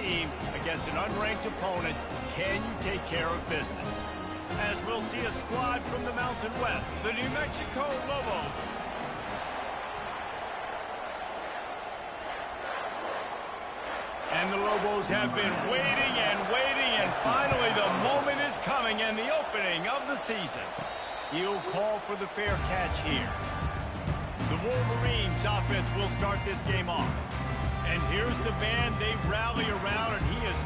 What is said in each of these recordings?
team against an unranked opponent, can you take care of business? As we'll see a squad from the Mountain West, the New Mexico Lobos. And the Lobos have been waiting, and finally the moment is coming and the opening of the season. He'll call for the fair catch here. The Wolverines offense will start this game off. And here's the band they rally around, and he is...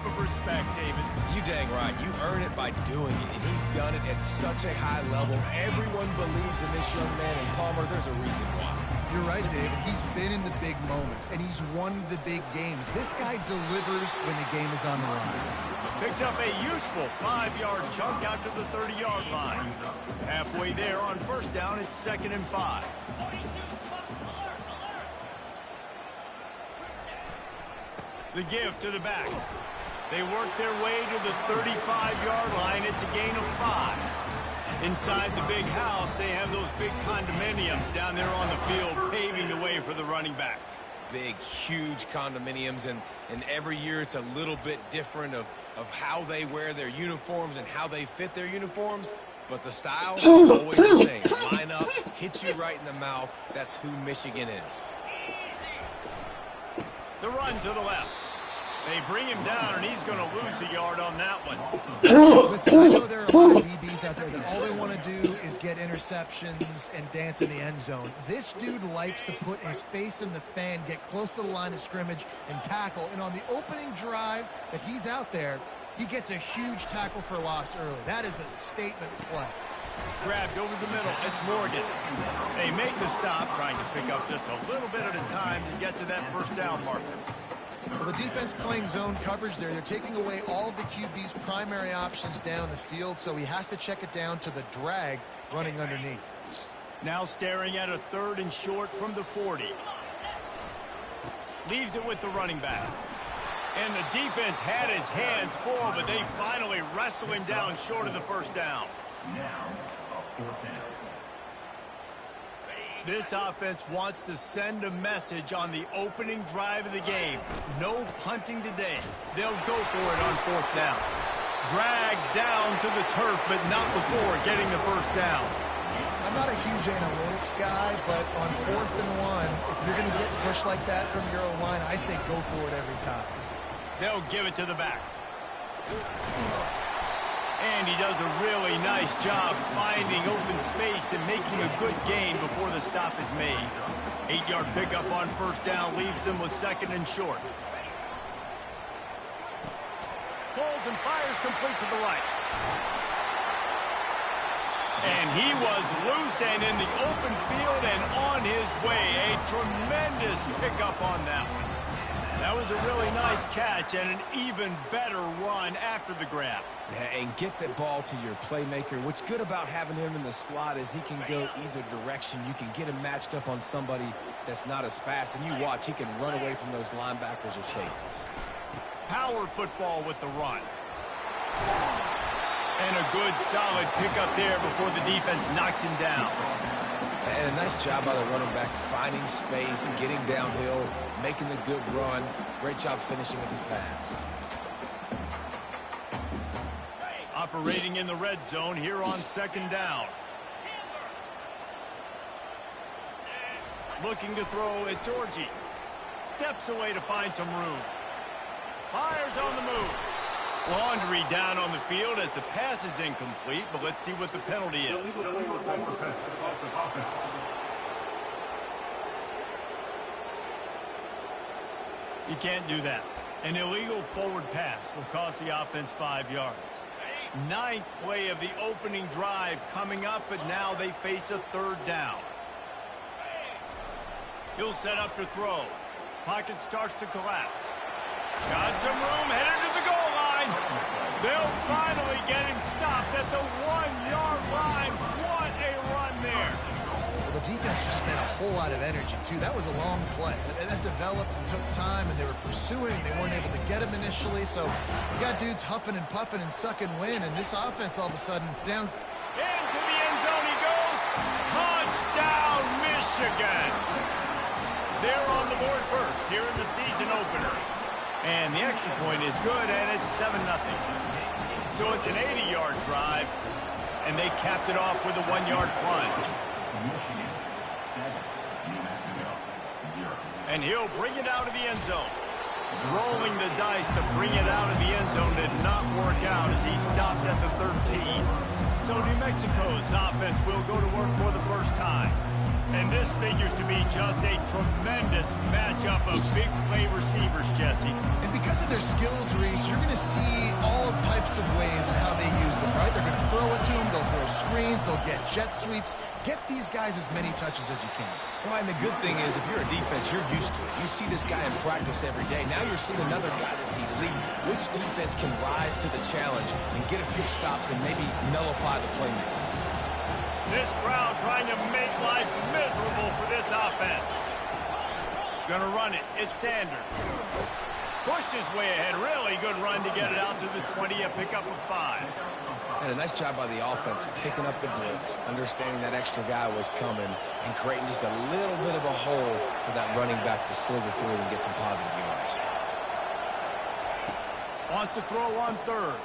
of respect, David. You dang right. You earn it by doing it, and he's done it at such a high level. Everyone believes in this young man, and Palmer, there's a reason why. You're right, David. He's been in the big moments, and he's won the big games. This guy delivers when the game is on the line. Picks up a useful 5-yard chunk out to the 30-yard line. Halfway there on first down, it's 2nd and 5. The give to the back. They work their way to the 35-yard line. It's a gain of 5. Inside the big house, they have those big condominiums down there on the field, paving the way for the running backs. Big, huge condominiums, and every year it's a little bit different of how they wear their uniforms and how they fit their uniforms. But the style is always the same. Line up, hit you right in the mouth. That's who Michigan is. The run to the left. They bring him down, and he's going to lose a yard on that one. Listen, I know there are a lot of DBs out there that all they want to do is get interceptions and dance in the end zone. This dude likes to put his face in the fan, get close to the line of scrimmage, and tackle. And on the opening drive that he's out there, he gets a huge tackle for loss early. That is a statement play. Grabbed over the middle. It's Morgan. They make the stop, trying to pick up just a little bit at a time to get to that first down marker. Well, the defense playing zone coverage there. They're taking away all of the QB's primary options down the field, so he has to check it down to the drag running underneath. Now staring at a 3rd and short from the 40. Leaves it with the running back. And the defense had his hands full, but they finally wrestle him down short of the first down. This offense wants to send a message on the opening drive of the game. No punting today. They'll go for it on 4th down. Dragged down to the turf, but not before getting the first down. I'm not a huge analytics guy, but on 4th and 1, if you're going to get pushed like that from your own line, I say go for it every time. They'll give it to the back. And he does a really nice job finding open space and making a good gain before the stop is made. 8-yard pickup on first down leaves them with 2nd and short. Pulls and fires complete to the right. And he was loose and in the open field and on his way. A tremendous pickup on that one. That was a really nice catch and an even better run after the grab. Yeah, and get that ball to your playmaker. What's good about having him in the slot is he can go either direction. You can get him matched up on somebody that's not as fast, and you watch, he can run away from those linebackers or safeties. Power football with the run. And a good solid pickup there before the defense knocks him down. And a nice job by the running back, finding space, getting downhill, making the good run. Great job finishing with his pads. Operating in the red zone here on 2nd down. Looking to throw, it's Orji. Steps away to find some room. Fires on the move. Laundry down on the field as the pass is incomplete, but let's see what the penalty is. You can't do that. An illegal forward pass will cost the offense 5 yards. 9th play of the opening drive coming up, but now they face a 3rd down. He'll set up to throw. Pocket starts to collapse. Got some room, headed to the goal line. They'll finally get him stopped at the 1-yard line. What a run there. Well, the defense just spent a whole lot of energy, too. That was a long play. That developed and took time, and they were pursuing. They weren't able to get him initially, so you got dudes huffing and puffing and sucking wind, and this offense all of a sudden down. Into the end zone he goes. Touchdown, Michigan. They're on the board first here in the season opener. And the extra point is good, and it's 7-0. So it's an 80-yard drive, and they capped it off with a 1-yard plunge. And he'll bring it out of the end zone. Rolling the dice to bring it out of the end zone did not work out as he stopped at the 13. So New Mexico's offense will go to work for the first time. And this figures to be just a tremendous matchup of big play receivers, Jesse. And because of their skills, Reese, you're going to see all types of ways in how they use them, right? They're going to throw it to them, they'll throw screens, they'll get jet sweeps. Get these guys as many touches as you can. Well, and the good thing is, if you're a defense, you're used to it. You see this guy in practice every day. Now you're seeing another guy that's elite. Which defense can rise to the challenge and get a few stops and maybe nullify the playmaker? This crowd trying to make life miserable for this offense. Gonna run it. It's Sanders. Pushed his way ahead. Really good run to get it out to the 20, a pickup of 5. And a nice job by the offense picking up the blitz, understanding that extra guy was coming, and creating just a little bit of a hole for that running back to slither through and get some positive yards. Wants to throw on third.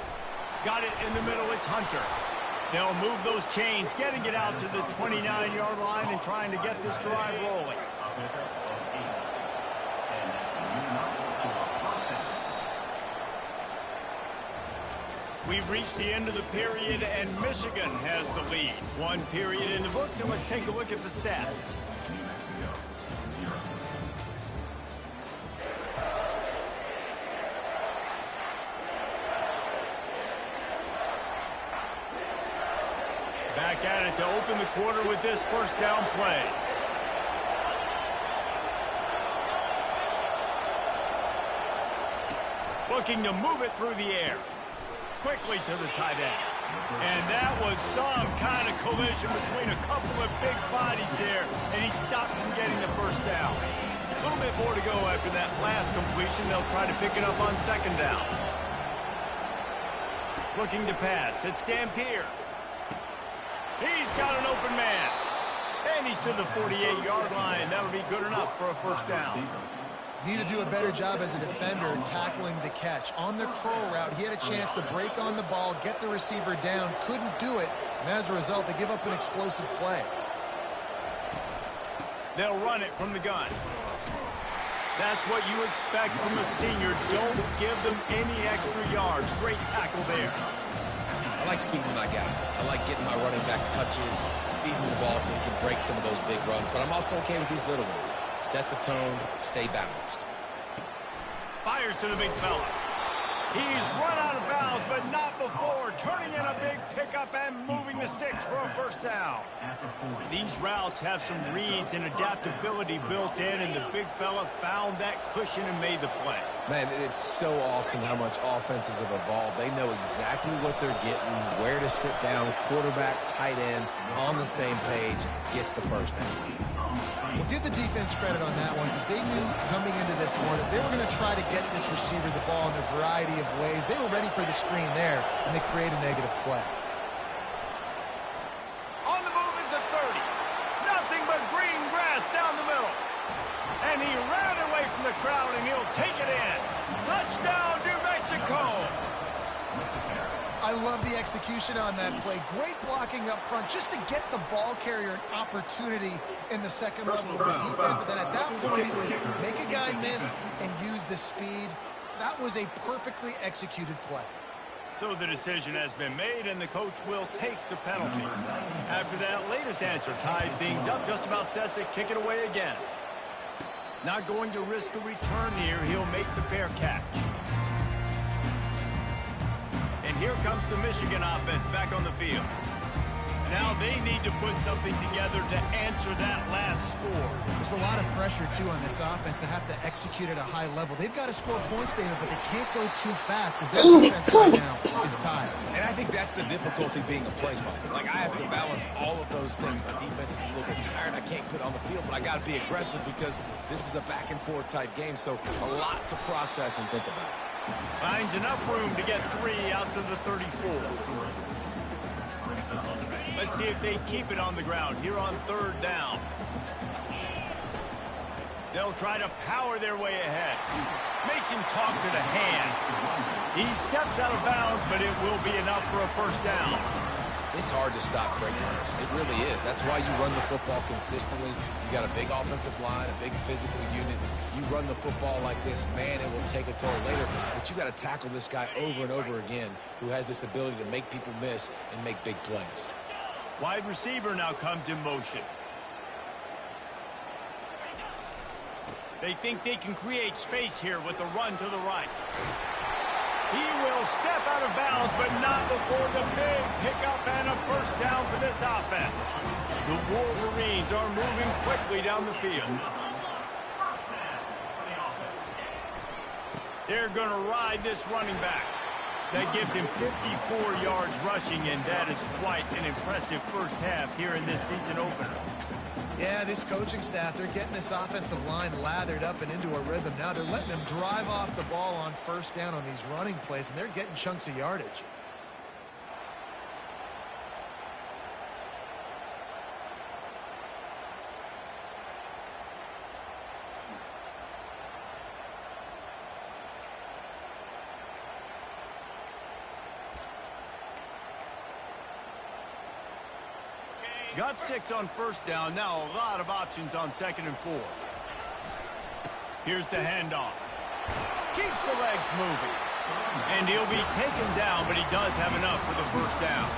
Got it in the middle. It's Hunter. They'll move those chains, getting it out to the 29-yard line and trying to get this drive rolling. We've reached the end of the period, and Michigan has the lead. 1 period in the books, and let's take a look at the stats. Back at it to open the quarter with this first down play. Looking to move it through the air. Quickly to the tight end. And that was some kind of collision between a couple of big bodies there, and he stopped from getting the first down. A little bit more to go after that last completion. They'll try to pick it up on second down. Looking to pass. It's Dampier. He's got an open man. And he's to the 48-yard line. That'll be good enough for a first down. Need to do a better job as a defender tackling the catch. On the curl route, he had a chance to break on the ball, get the receiver down, couldn't do it, and as a result, they give up an explosive play. They'll run it from the gun. That's what you expect from a senior. Don't give them any extra yards. Great tackle there. I like feeding my guy. I like getting my running back touches, feeding the ball so he can break some of those big runs, but I'm also okay with these little ones. Set the tone, stay balanced. Fires to the big fella. He's run out of bounds, but not before. Turning in a big pickup and moving the sticks for a first down. These routes have some reads and adaptability built in, and the big fella found that cushion and made the play. Man, it's so awesome how much offenses have evolved. They know exactly what they're getting, where to sit down, quarterback, tight end, on the same page, gets the first down. We'll give the defense credit on that one because they knew coming into this one that they were going to try to get this receiver the ball in a variety of ways. They were ready for the screen there, and they create a negative play. On the move is a 30. Nothing but green grass down the middle. And he ran away from the crowd, and he'll take it in. Touchdown, New Mexico! I love the execution on that play. Great blocking up front just to get the ball carrier an opportunity in the second level of the defense. And then at that point, it was make a guy miss and use the speed. That was a perfectly executed play. So the decision has been made, and the coach will take the penalty. After that latest answer tied things up, just about set to kick it away again. Not going to risk a return here. He'll make the fair catch. And here comes the Michigan offense back on the field. Now they need to put something together to answer that last score. There's a lot of pressure, too, on this offense to have to execute at a high level. They've got to score points, David, but they can't go too fast because their defense right now is tired. And I think that's the difficulty being a play caller. Like, I have to balance all of those things. My defense is a little bit tired. I can't put on the field, but I got to be aggressive because this is a back-and-forth type game, so a lot to process and think about. Finds enough room to get 3 out to the 34. Let's see if they keep it on the ground here on 3rd down. They'll try to power their way ahead. Makes him talk to the hand. He steps out of bounds, but it will be enough for a 1st down. It's hard to stop great runners. It really is. That's why you run the football consistently. You got a big offensive line, a big physical unit. You run the football like this, man, it will take a toll later. But you got to tackle this guy over and over again who has this ability to make people miss and make big plays. Wide receiver now comes in motion. They think they can create space here with a run to the right. He will step out of bounds, but not before the big pickup and a 1st down for this offense. The Wolverines are moving quickly down the field. They're going to ride this running back. That gives him 54 yards rushing, and that is quite an impressive 1st half here in this season opener. Yeah, this coaching staff, they're getting this offensive line lathered up and into a rhythm. Now they're letting them drive off the ball on 1st down on these running plays, and they're getting chunks of yardage. Got 6 on 1st down. Now a lot of options on 2nd and 4. Here's the handoff. Keeps the legs moving. And he'll be taken down, but he does have enough for the 1st down.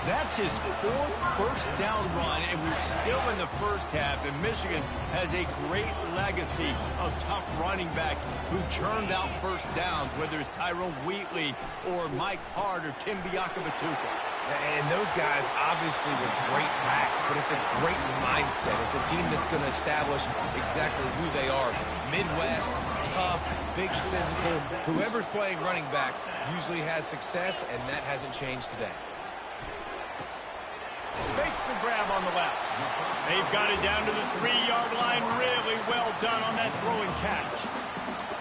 That's his 4th 1st down run, and we're still in the 1st half, and Michigan has a great legacy of tough running backs who churned out 1st downs, whether it's Tyrone Wheatley or Mike Hart or Tim Biakabatuka. And those guys obviously were great backs, but it's a great mindset. It's a team that's going to establish exactly who they are. Midwest, tough, big physical. Whoever's playing running back usually has success, and that hasn't changed today. Fakes the grab on the left. They've got it down to the 3-yard line. Really well done on that throw and catch.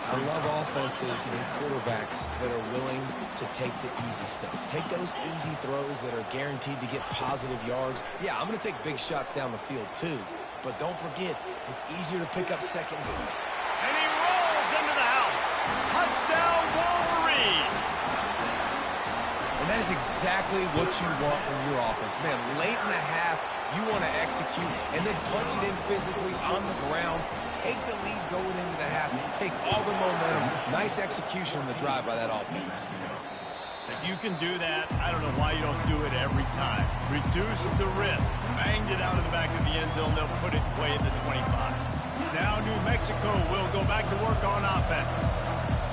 I love offenses and quarterbacks that are willing to take the easy stuff. Take those easy throws that are guaranteed to get positive yards. Yeah, I'm going to take big shots down the field too. But don't forget, it's easier to pick up 2nd down. And he rolls into the house. Touchdown, Wolverines. And that is exactly what you want from your offense. Man, late in the half, you want to execute and then punch it in physically on the ground. Take the lead going into the half. Take all the momentum. Nice execution on the drive by that offense. If you can do that, I don't know why you don't do it every time. Reduce the risk. Banged it out of the back of the end zone. They'll put it in play at the 25. Now New Mexico will go back to work on offense.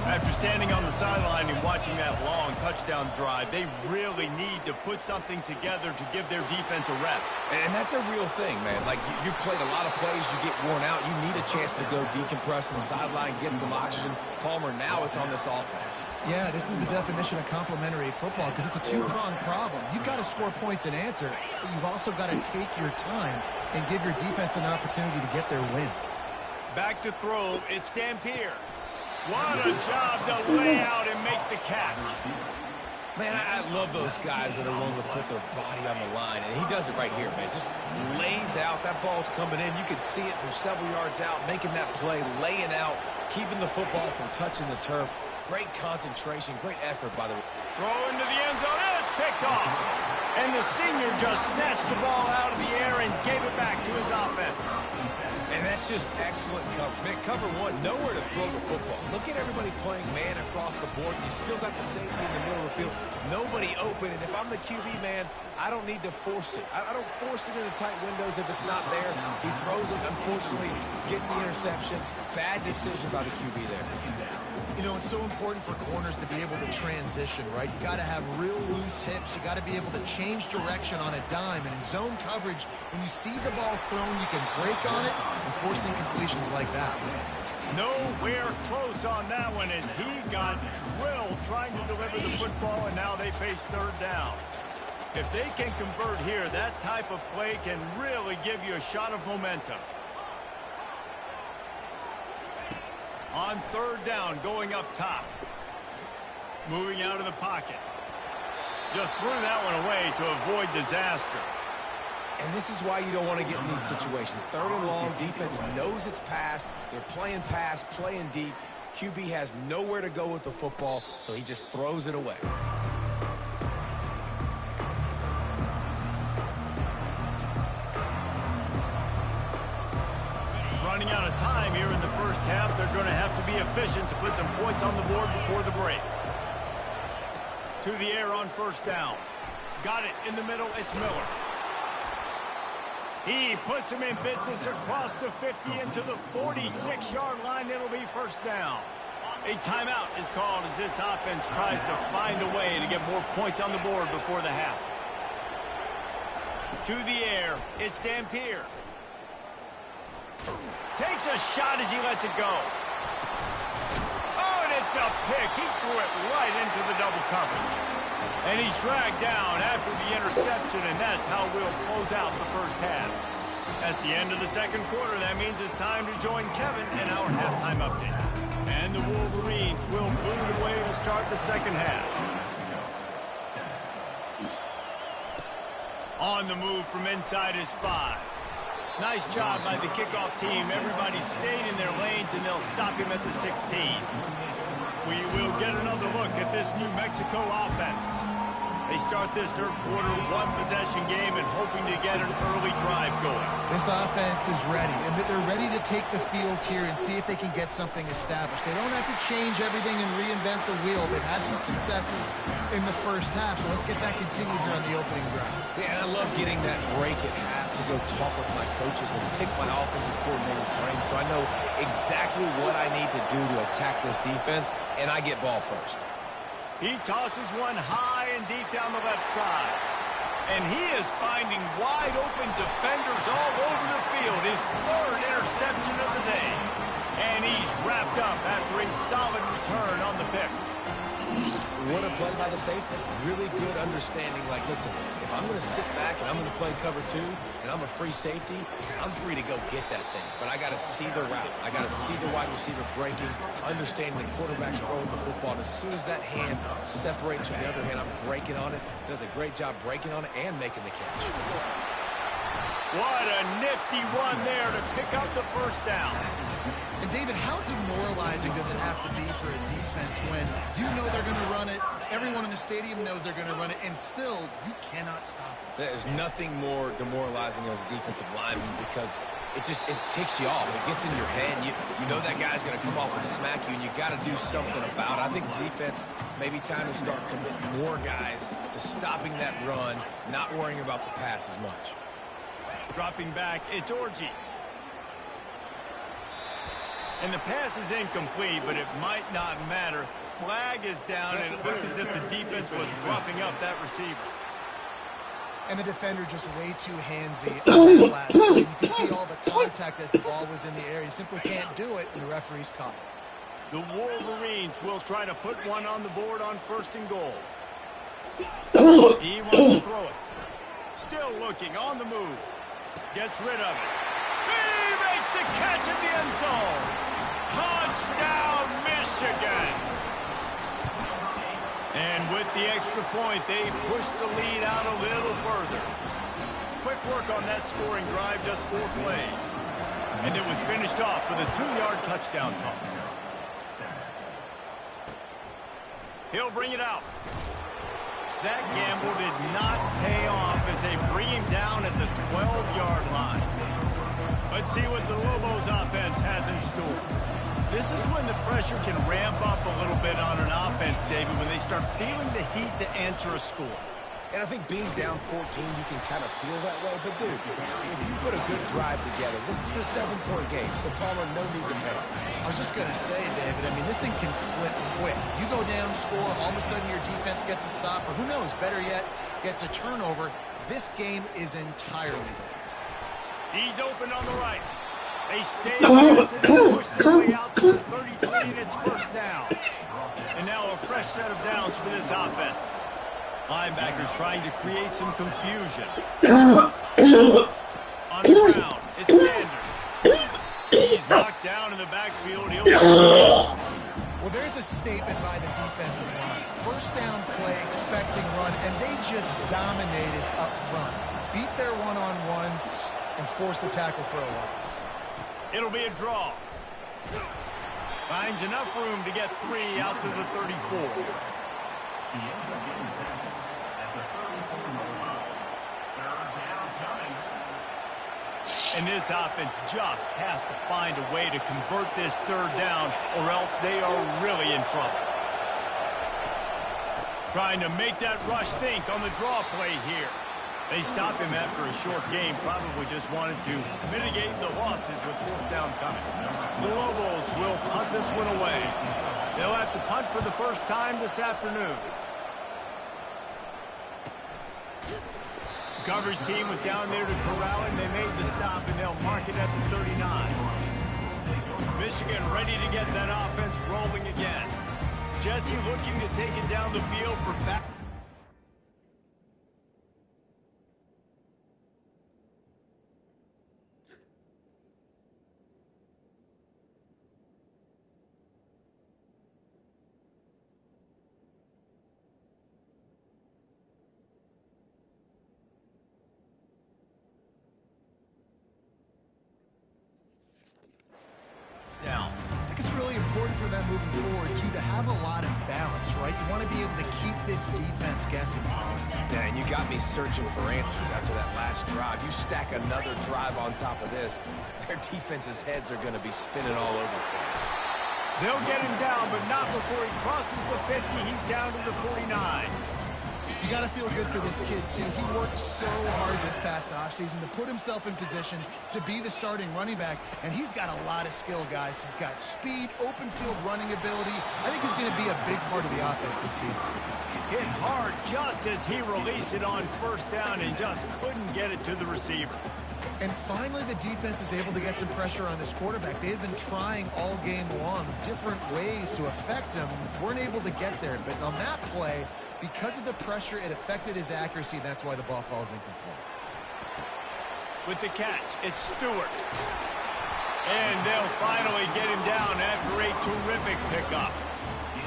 After standing on the sideline and watching that long touchdown drive, they really need to put something together to give their defense a rest. And that's a real thing, man. Like, you played a lot of plays, you get worn out, you need a chance to go decompress on the sideline, get some oxygen. Palmer, now it's on this offense. Yeah, this is the definition of complementary football because it's a 2-pronged problem. You've got to score points and answer, but you've also got to take your time and give your defense an opportunity to get their win. Back to throw, it's Dampier. What a job to lay out and make the catch. Man, I love those guys that are willing to put their body on the line, and he does it right here, man. Just lays out. That ball's coming in. You can see it from several yards out, making that play, laying out, keeping the football from touching the turf. Great concentration, great effort by the... Throw into the end zone, and it's picked off. And the senior just snatched the ball out of the air and gave it back to his offense. And that's just excellent coverage. Man, cover one, nowhere to throw the football. Look at everybody playing man across the board. You still got the safety in the middle of the field. Nobody open. And if I'm the QB, man, I don't need to force it. I don't force it into tight windows if it's not there. He throws it, unfortunately, gets the interception. Bad decision by the QB there. You know, it's so important for corners to be able to transition, right? You got to have real loose hips. You got to be able to change direction on a dime. And in zone coverage, when you see the ball thrown, you can break on it and force incompletions like that. Nowhere close on that one as he got drilled trying to deliver the football, and now they face third down. If they can convert here, that type of play can really give you a shot of momentum. On third down, going up top. Moving out of the pocket. Just threw that one away to avoid disaster. And this is why you don't want to get in these situations. Third and long, defense knows it's pass. They're playing pass, playing deep. QB has nowhere to go with the football, so he just throws it away. Running out of time here in the first half. They're going to have to be efficient to put some points on the board before the break. To the air on first down. Got it in the middle. It's Miller. He puts him in business across the 50 into the 46-yard line. It'll be first down. A timeout is called as this offense tries to find a way to get more points on the board before the half. To the air. It's Dampier. Takes a shot as he lets it go. Oh, and it's a pick. He threw it right into the double coverage. And he's dragged down after the interception, and that's how we'll close out the first half. That's the end of the second quarter. That means it's time to join Kevin in our halftime update. And the Wolverines will boot it away to start the second half. On the move from inside is 5. Nice job by the kickoff team. Everybody stayed in their lanes, and they'll stop him at the 16. We will get another look at this New Mexico offense. They start this third quarter one-possession game and hoping to get an early drive going. This offense is ready, and they're ready to take the field here and see if they can get something established. They don't have to change everything and reinvent the wheel. They've had some successes in the first half, so let's get that continued here on the opening drive. Yeah, and I love getting that break at half to go talk with my coaches and pick my offensive coordinator's brain so I know exactly what I need to do to attack this defense, and I get ball first. He tosses one high and deep down the left side. And he is finding wide-open defenders all over the field. His third interception of the day. And he's wrapped up after a solid return on the pick. What a play by the safety. Really good understanding. Like, listen, if I'm going to sit back and I'm going to play cover 2 and I'm a free safety, I'm free to go get that thing. But I got to see the route. I got to see the wide receiver breaking, understanding the quarterback's throwing the football. And as soon as that hand separates from the other hand, I'm breaking on it. Does a great job breaking on it and making the catch. What a nifty run there to pick up the first down. And, David, how demoralizing does it have to be for a defense when you know they're going to run it, everyone in the stadium knows they're going to run it, and still you cannot stop it? There's nothing more demoralizing as a defensive lineman because it ticks you off. It gets in your head. You know that guy's going to come off and smack you, and you got to do something about it. I think defense, maybe time to start committing more guys to stopping that run, not worrying about the pass as much. Dropping back, it's Orji. And the pass is incomplete, but it might not matter. Flag is down, and it looks as if the defense was roughing up that receiver. And the defender just way too handsy on that last play. You can see all the contact as the ball was in the air. You simply can't do it, and the referee's caught it. The Wolverines will try to put one on the board on first and goal. He wants to throw it. Still looking, on the move. Gets rid of it. He makes the catch in the end zone. Touchdown, Michigan. And with the extra point, they push the lead out a little further. Quick work on that scoring drive, just 4 plays. And it was finished off with a 2-yard touchdown toss. He'll bring it out. That gamble did not pay off as they bring him down at the 12-yard line. Let's see what the Lobos offense has in store. This is when the pressure can ramp up a little bit on an offense, David, when they start feeling the heat to answer a score. And I think being down 14, you can kind of feel that way. But, dude, if you put a good drive together, this is a 7-point game, so Palmer, no need to panic. I was just going to say, David, I mean, this thing can flip quick. You go down, score, all of a sudden your defense gets a stop, or who knows, better yet, gets a turnover. This game is entirely different. He's open on the right. They stay aggressive and push their way out to the 33, and it's first down. And now a fresh set of downs for this offense. Linebackers trying to create some confusion. On the ground, it's Sanders. He's knocked down in the backfield. Well, there's a statement by the defensive line. First down play, expecting run, and they just dominated up front. Beat their one-on-ones and force a tackle for a loss. It'll be a draw. Finds enough room to get 3 out to the 34. And this offense just has to find a way to convert this third down, or else they are really in trouble. Trying to make that rush think on the draw play here. They stop him after a short game, probably just wanted to mitigate the losses with fourth down coming. The Lobos will punt this one away. They'll have to punt for the first time this afternoon. Coverage team was down there to corral him. They made the stop, and they'll mark it at the 39. Michigan ready to get that offense rolling again. Jesse looking to take it down the field for back. I think it's really important for them moving forward, too, to have a lot of balance, right? You want to be able to keep this defense guessing. Yeah, and you got me searching for answers after that last drive. You stack another drive on top of this, their defense's heads are going to be spinning all over the place. They'll get him down, but not before he crosses the 50. He's down to the 49. You got to feel good for this kid, too. He worked so hard this past offseason to put himself in position to be the starting running back, and he's got a lot of skill, guys. He's got speed, open field running ability. I think he's going to be a big part of the offense this season. Hit hard just as he released it on first down and just couldn't get it to the receiver. And finally, the defense is able to get some pressure on this quarterback. They had been trying all game long different ways to affect him. Weren't able to get there. But on that play, because of the pressure, it affected his accuracy, and that's why the ball falls incomplete. With the catch, it's Stewart. And they'll finally get him down after a terrific pickup.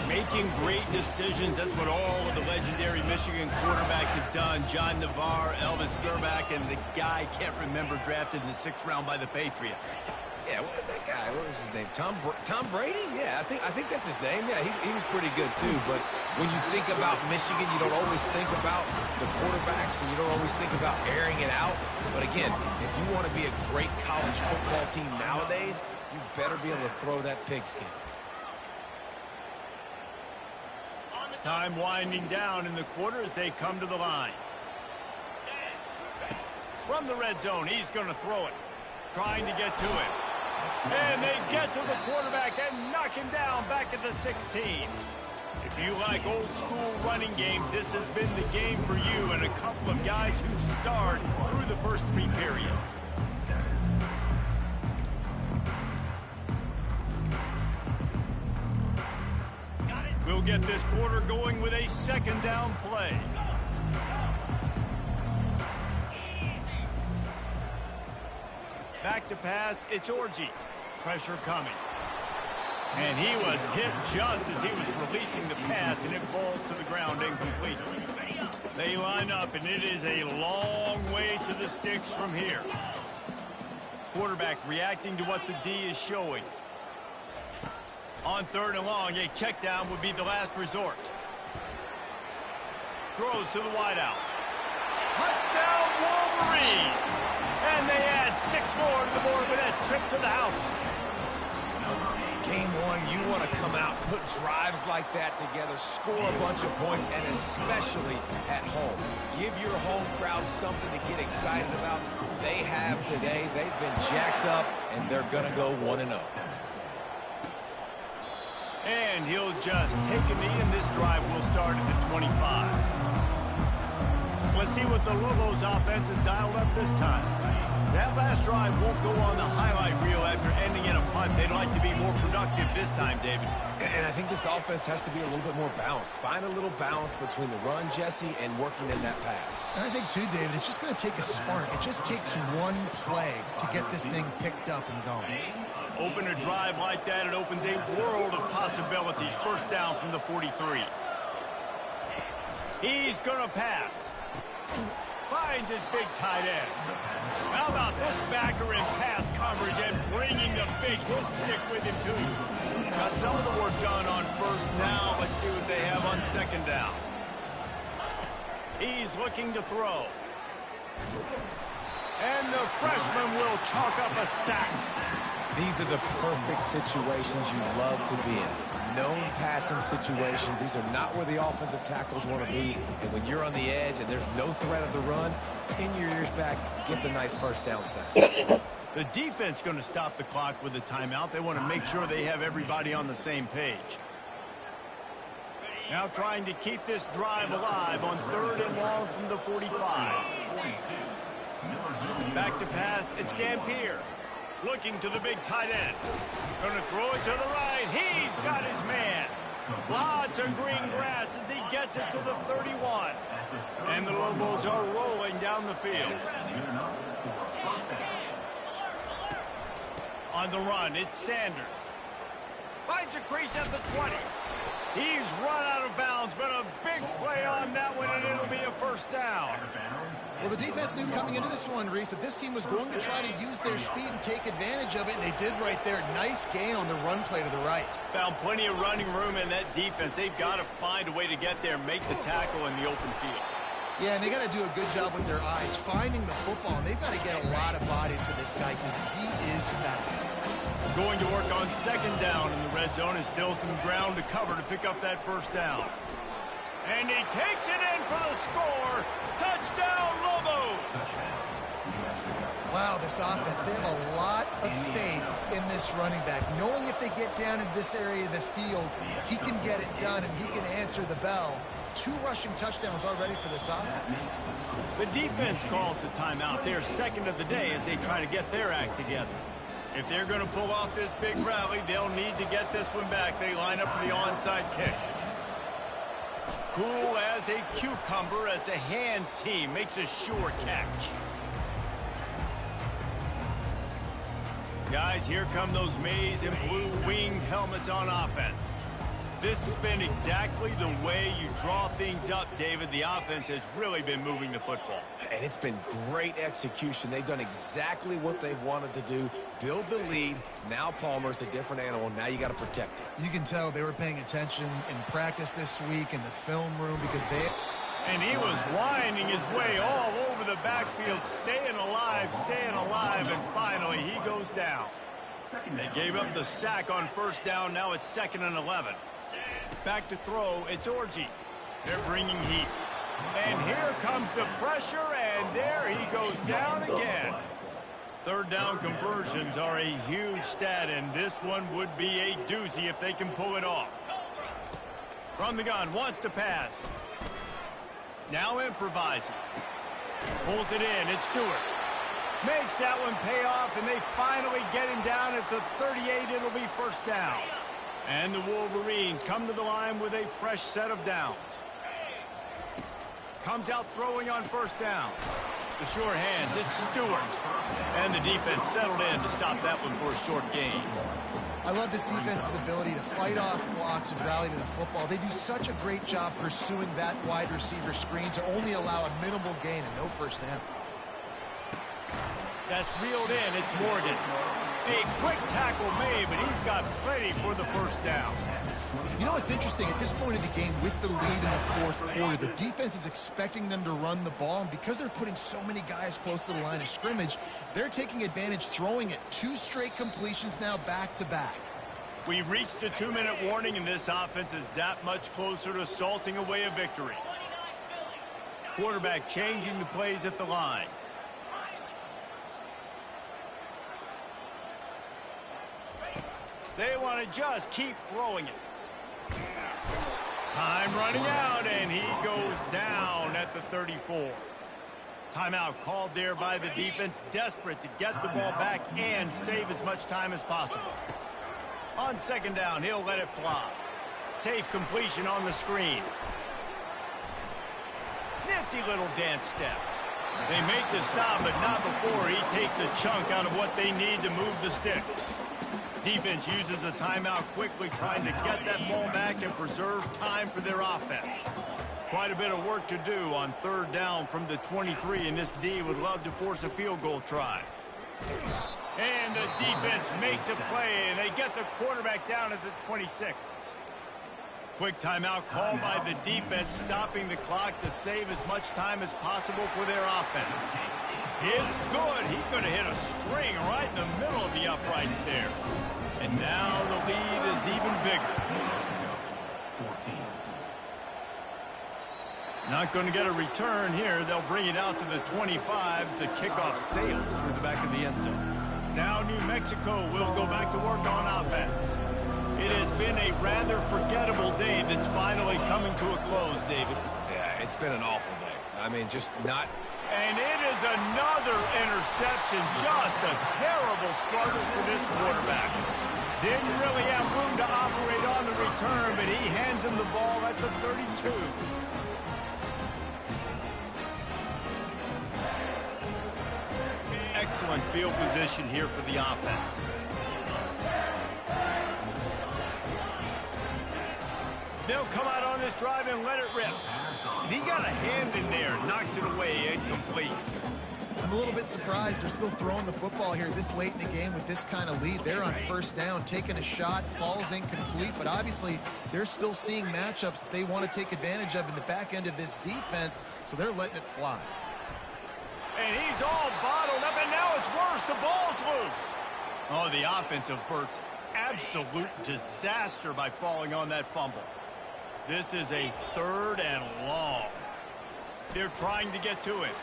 Making great decisions, that's what all of the legendary Michigan quarterbacks have done. John Navarre, Elvis Grbac, and the guy, can't remember, drafted in the 6th round by the Patriots. Yeah, that guy, what was his name? Tom Brady? Yeah, I think that's his name. Yeah, he was pretty good, too. But when you think about Michigan, you don't always think about the quarterbacks, and you don't always think about airing it out. But again, if you want to be a great college football team nowadays, you better be able to throw that pigskin. Time winding down in the quarter as they come to the line. From the red zone, he's going to throw it. Trying to get to it. And they get to the quarterback and knock him down back at the 16. If you like old school running games, this has been the game for you and a couple of guys who starred through the first 3 periods. We'll get this quarter going with a second down play. Back to pass, it's Orji. Pressure coming. And he was hit just as he was releasing the pass, and it falls to the ground incomplete. They line up, and it is a long way to the sticks from here. Quarterback reacting to what the D is showing. On 3rd and long, a check down would be the last resort. Throws to the wideout. Touchdown, Wolverines! And they add 6 more to the board with that trip to the house. Game one, you want to come out, put drives like that together, score a bunch of points, and especially at home. Give your home crowd something to get excited about. They have today. They've been jacked up, and they're going to go 1-0. And he'll just take a knee, and this drive will start at the 25. Let's see what the Lobos offense has dialed up this time. That last drive won't go on the highlight reel after ending in a punt. They'd like to be more productive this time, David. And I think this offense has to be a little bit more balanced. Find a little balance between the run, Jesse, and working in that pass. And I think, too, David, it's just going to take a spark. It just takes one play to get this thing picked up and going. Open a drive like that, it opens a world of possibilities. First down from the 43. He's going to pass. Finds his big tight end. How about this backer in pass coverage and bringing the big hit stick with him, too. Got some of the work done on first down. Let's see what they have on second down. He's looking to throw. And the freshman will chalk up a sack. These are the perfect situations you love to be in. Known passing situations. These are not where the offensive tackles want to be. And when you're on the edge and there's no threat of the run, pin your ears back, get the nice first down sack. The defense going to stop the clock with a timeout. They want to make sure they have everybody on the same page. Now trying to keep this drive alive on 3rd and long from the 45. Back to pass. It's Gampier. Looking to the big tight end. Going to throw it to the right. He's got his man. Lots of green grass as he gets it to the 31. And the Lobos are rolling down the field. On the run, it's Sanders. Finds a crease at the 20. He's run out of bounds, but a big play on that one, and it'll be a first down. Well, the defense knew coming into this one, Reese, that this team was going to try to use their speed and take advantage of it, and they did right there. Nice gain on the run play to the right. Found plenty of running room in that defense. They've got to find a way to get there, make the tackle in the open field. Yeah, and they got to do a good job with their eyes, finding the football, and they've got to get a lot of bodies to this guy because he is fast. Going to work on second down in the red zone, is still some ground to cover to pick up that first down. And he takes it in for the score. Touchdown, Lobos! Wow, this offense, they have a lot of faith in this running back. Knowing if they get down in this area of the field, he can get it done and he can answer the bell. 2 rushing touchdowns already for this offense. The defense calls the timeout. They're second of the day as they try to get their act together. If they're going to pull off this big rally, they'll need to get this one back. They line up for the onside kick. Cool as a cucumber as the hands team makes a sure catch. Guys, here come those maize and blue winged helmets on offense. This has been exactly the way you draw things up, David. The offense has really been moving the football. And it's been great execution. They've done exactly what they've wanted to do. Build the lead. Now Palmer's a different animal. Now you got to protect it. You can tell they were paying attention in practice this week in the film room because they... And he was winding his way all over the backfield, staying alive, and finally he goes down. They gave up the sack on first down. Now it's 2nd and 11. Back to throw, it's Orji. They're bringing heat. And here comes the pressure, and there he goes down again. 3rd down conversions are a huge stat, and this one would be a doozy if they can pull it off. From the gun, wants to pass. Now improvising. Pulls it in, it's Stewart. Makes that one pay off, and they finally get him down at the 38. It'll be first down. And the Wolverines come to the line with a fresh set of downs. Comes out throwing on first down. The sure hands, it's Stewart. And the defense settled in to stop that one for a short gain. I love this defense's ability to fight off blocks and rally to the football. They do such a great job pursuing that wide receiver screen to only allow a minimal gain and no first down. That's reeled in, it's Morgan. A quick tackle made, but he's got plenty for the first down. You know what's interesting? At this point of the game, with the lead in the 4th quarter, the defense is expecting them to run the ball, and because they're putting so many guys close to the line of scrimmage, they're taking advantage, throwing it. 2 straight completions now back-to-back. We've reached the 2-minute warning, and this offense is that much closer to salting away a victory. Quarterback changing the plays at the line. They want to just keep throwing it. Time running out, and he goes down at the 34. Timeout called there by the defense, desperate to get the ball back and save as much time as possible. On second down, he'll let it fly. Safe completion on the screen. Nifty little dance step. They make the stop, but not before he takes a chunk out of what they need to move the sticks. Defense uses a timeout quickly, trying to get that ball back and preserve time for their offense. Quite a bit of work to do on third down from the 23, and this D would love to force a field goal try. And the defense makes a play, and they get the quarterback down at the 26. Quick timeout called by the defense, stopping the clock to save as much time as possible for their offense. It's good. He could have hit a string right in the middle of the uprights there. And now the lead is even bigger. Not going to get a return here. They'll bring it out to the 25 as the kickoff sails through the back of the end zone. Now New Mexico will go back to work on offense. It has been a rather forgettable day that's finally coming to a close, David. Yeah, it's been an awful day. I mean, just not... And it is another interception. Just a terrible struggle for this quarterback. Didn't really have room to operate on the return, but he hands him the ball at the 32. Excellent field position here for the offense. They'll come out on this drive and let it rip. And he got a hand in there, knocks it away, incomplete. I'm a little bit surprised they're still throwing the football here this late in the game with this kind of lead. They're on first down, taking a shot, falls incomplete, but obviously they're still seeing matchups that they want to take advantage of in the back end of this defense, so they're letting it fly. And he's all bottled up, and now it's worse. The ball's loose. Oh, the offense averts absolute disaster by falling on that fumble. This is a 3rd and long. They're trying to get to it.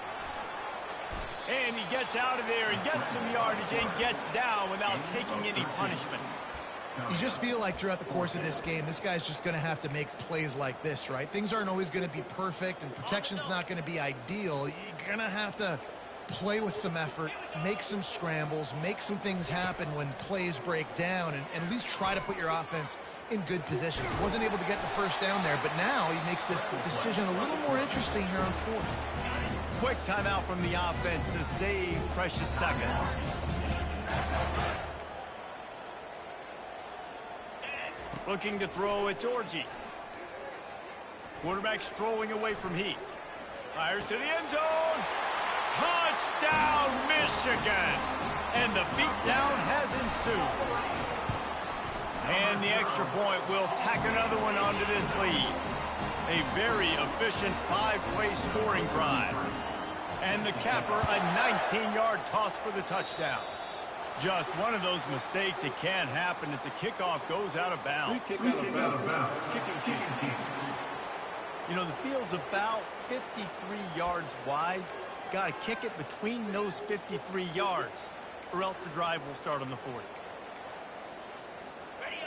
And he gets out of there and gets some yardage and gets down without taking any punishment. You just feel like throughout the course of this game, this guy's just going to have to make plays like this, right? Things aren't always going to be perfect, and protection's not going to be ideal. You're going to have to play with some effort, make some scrambles, make some things happen when plays break down, and at least try to put your offense in good positions. Wasn't able to get the first down there, but now he makes this decision a little more interesting here on 4th. Quick timeout from the offense to save precious seconds. Looking to throw, it's Orji. Quarterback strolling away from Heat. Fires to the end zone. Touchdown, Michigan! And the beatdown has ensued. And the extra point will tack another one onto this lead. A very efficient 5-play scoring drive. And the capper, a 19-yard toss for the touchdown. Just one of those mistakes. It can't happen as the kickoff goes out of bounds. You know, the field's about 53 yards wide. Got to kick it between those 53 yards, or else the drive will start on the 40.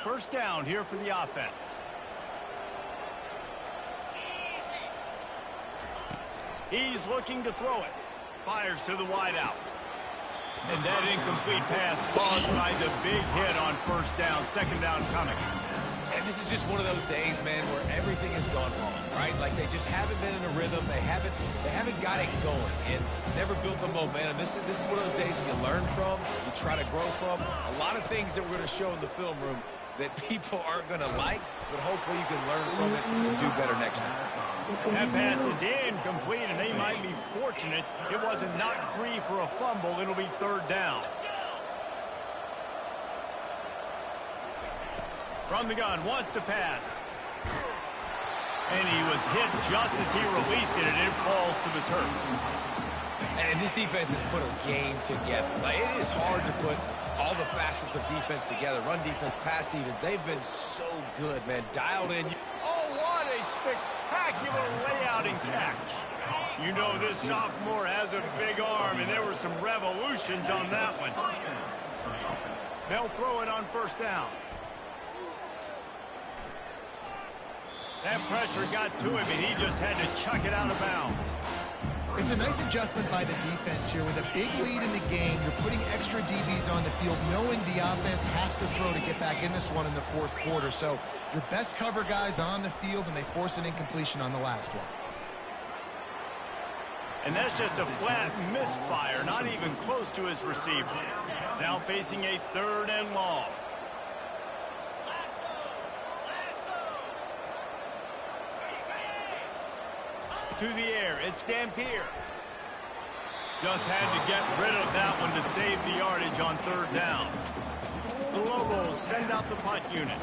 First down here for the offense. He's looking to throw it. Fires to the wideout. And that incomplete pass caused by the big hit on first down. Second down coming. And this is just one of those days, man, where everything has gone wrong, right? Like they just haven't been in a rhythm. They haven't got it going and never built the momentum. This is one of those days you learn from, you try to grow from. A lot of things that we're going to show in the film room that people aren't going to like, but hopefully you can learn from it and do better next time. That pass is incomplete, and they might be fortunate it wasn't knocked free for a fumble. It'll be third down. From the gun, wants to pass. And he was hit just as he released it, and it falls to the turf. And this defense has put a game together. Like, it is hard to put all the facets of defense together, run defense, pass defense. They've been so good, man. Dialed in. Oh, what a spectacular layout and catch. You know this sophomore has a big arm, and there were some revolutions on that one. They'll throw it on first down. That pressure got to him, and he just had to chuck it out of bounds. It's a nice adjustment by the defense here. With a big lead in the game, you're putting extra DBs on the field, knowing the offense has to throw to get back in this one in the fourth quarter. So your best cover guys on the field, and they force an incompletion on the last one. And that's just a flat misfire, not even close to his receiver. Now facing a 3rd and long. To the air, it's Dampier. Just had to get rid of that one to save the yardage on 3rd down. The Lobos send out the punt unit.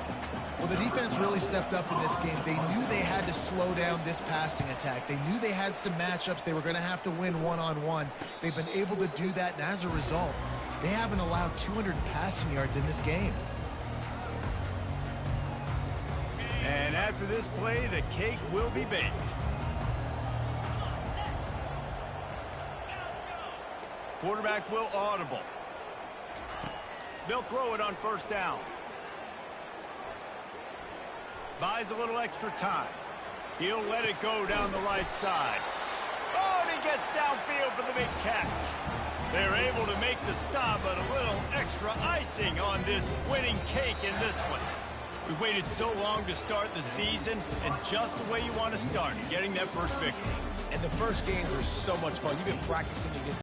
Well, the defense really stepped up in this game. They knew they had to slow down this passing attack. They knew they had some matchups they were going to have to win one-on-one. They've been able to do that, and as a result, they haven't allowed 200 passing yards in this game. And after this play, the cake will be baked. Quarterback will audible. They'll throw it on first down. Buys a little extra time. He'll let it go down the right side. Oh, and he gets downfield for the big catch. They're able to make the stop, but a little extra icing on this winning cake in this one. We waited so long to start the season, and just the way you want to start, getting that first victory. And the first games are so much fun. You've been practicing against